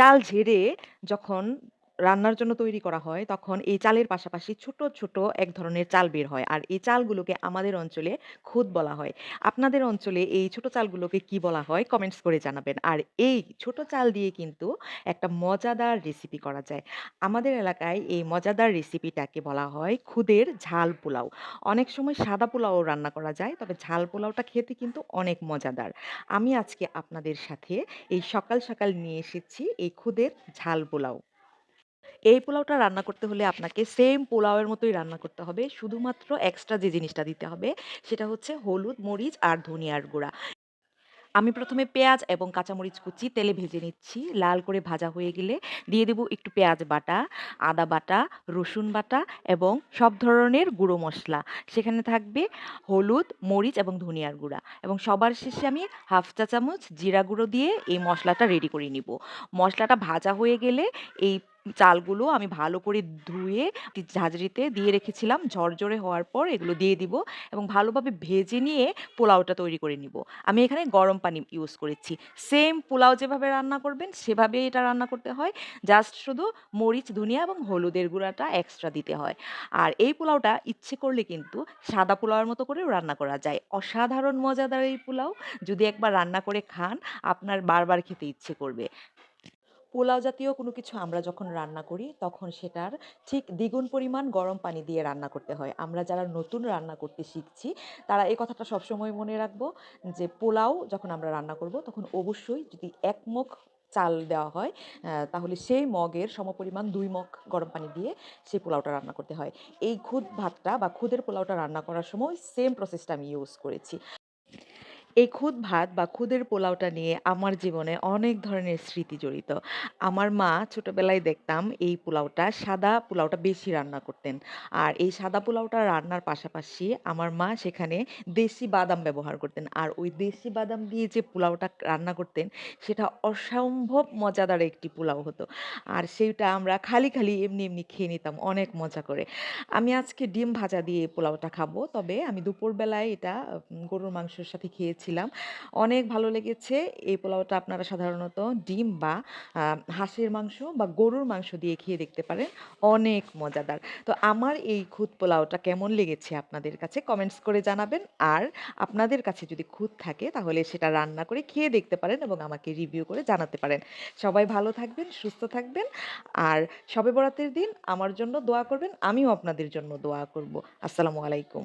চাল ঝেড়ে যখন রান্নার জন্য তৈরি করা হয়, তখন এই চালের পাশাপাশি ছোট, ছোট এক ধরনের চাল বের হয়। আর এই চালগুলোকে আমাদের অঞ্চলে খুদ বলা হয়। আপনাদের অঞ্চলে এই ছোট চালগুলোকে কি বলা হয়? কমেন্টস করে জানাবেন। আর এই ছোট চাল দিয়ে কিন্তু একটা মজাদার রেসিপি করা যায়। আমাদের এলাকায় এই মজাদার রেসিপিটাকে বলা হয় খুদের ঝাল পোলাও। অনেক সময় সাদা পোলাও রান্না করা যায়, তবে ঝাল পোলাওটা খেতে কিন্তু অনেক মজাদার। আমি আজকে আপনাদের সাথে এই সকাল, সকাল নিয়ে এসেছি এই খুদের ঝাল পোলাও। এই পোলাওটা রান্না করতে হলে আপনাকে সেম পোলাওয়ের মতোই রান্না করতে হবে। শুধুমাত্র এক্সট্রা যে জিনিসটা দিতে হবে সেটা হচ্ছে হলুদ, মরিচ আর ধনিয়ার গুঁড়া। আমি ১ম এ পেঁয়াজ এবং কাঁচামরিচ কুচি তেলে ভেজে নিচ্ছি। লাল করে ভাজা হয়ে গেলে দিয়ে দেব একটু পেঁয়াজ বাটা, আদা বাটা, রসুন বাটা এবং সব ধরনের গুঁড়ো মসলা। সেখানে থাকবে হলুদ, মরিচ এবং ধনিয়ার গুঁড়া এবং সবার শেষে আমি 1/2 চা চামচ জিরা গুঁড়ো দিয়ে এই মসলাটা রেডি করে নিব। মসলাটা ভাজা হয়ে গেলে এই চালগুলো আমি ভালো করে ধুয়ে ঝাঁঝরিতে দিয়ে রেখেছিলাম। ঝরঝরে হওয়ার পর এগুলো দিয়ে দিব এবং ভালোভাবে ভেজে নিয়ে পোলাওটা তৈরি করে নিব। আমি এখানে গরম পানি ইউজ করেছি। সেম পোলাও যেভাবে রান্না করবেন সেভাবেই এটা রান্না করতে হয়। জাস্ট শুধু মরিচ, ধনিয়া এবং হলুদের গুঁড়াটা এক্সট্রা দিতে হয়। আর এই পোলাওটা ইচ্ছে করলে কিন্তু সাদা পোলাওয়ের মতো করেও রান্না করা যায়। অসাধারণ মজাদার এই পোলাও। যদি একবার রান্না করে খান, আপনার বারবার খেতে ইচ্ছে করবে। পোলাও জাতীয় কোনো কিছু আমরা যখন রান্না করি, তখন সেটার ঠিক দ্বিগুণ পরিমাণ গরম পানি দিয়ে রান্না করতে হয়। আমরা যারা নতুন রান্না করতে শিখছি, তারা এই কথাটা সবসময় মনে রাখবো যে পোলাও যখন আমরা রান্না করব, তখন অবশ্যই যদি ১ মগ চাল দেওয়া হয়, তাহলে সেই মগের সমপরিমাণ ২ মগ গরম পানি দিয়ে সেই পোলাওটা রান্না করতে হয়। এই খুদ ভাতটা বা খুদের পোলাওটা রান্না করার সময় সেম প্রসেসটা আমি ইউজ করেছি। এই খুদ ভাত বা খুদের পোলাওটা নিয়ে আমার জীবনে অনেক ধরনের স্মৃতি জড়িত। আমার মা ছোটবেলায় দেখতাম এই পোলাওটা, সাদা পোলাওটা বেশি রান্না করতেন। আর এই সাদা পোলাওটা রান্নার পাশাপাশি আমার মা সেখানে দেশি বাদাম ব্যবহার করতেন। আর ওই দেশি বাদাম দিয়ে যে পোলাওটা রান্না করতেন, সেটা অসম্ভব মজাদার একটি পোলাও হতো। আর সেইটা আমরা খালি, খালি এমনি, এমনি খেয়ে নিতাম অনেক মজা করে। আমি আজকে ডিম ভাজা দিয়ে পোলাওটা খাবো। তবে আমি দুপুরবেলায় এটা গরুর মাংসের সাথে খেয়েছিলাম। অনেক ভালো লেগেছে। এই পোলাওটা আপনারা সাধারণত ডিম বা আ হাঁসের মাংস বা গরুর মাংস দিয়ে খেয়ে দেখতে পারেন। অনেক মজাদার। তো আমার এই খুদ পোলাওটা কেমন লেগেছে আপনাদের কাছে কমেন্টস করে জানাবেন। আর আপনাদের কাছে যদি খুদ থাকে তাহলে সেটা রান্না করে খেয়ে দেখতে পারেন এবং আমাকে রিভিউ করে জানাতে পারেন। সবাই ভালো থাকবেন, সুস্থ থাকবেন। আর শবে বরাতের দিন আমার জন্য দোয়া করবেন। আমিও আপনাদের জন্য দোয়া করব। আসসালামু আলাইকুম।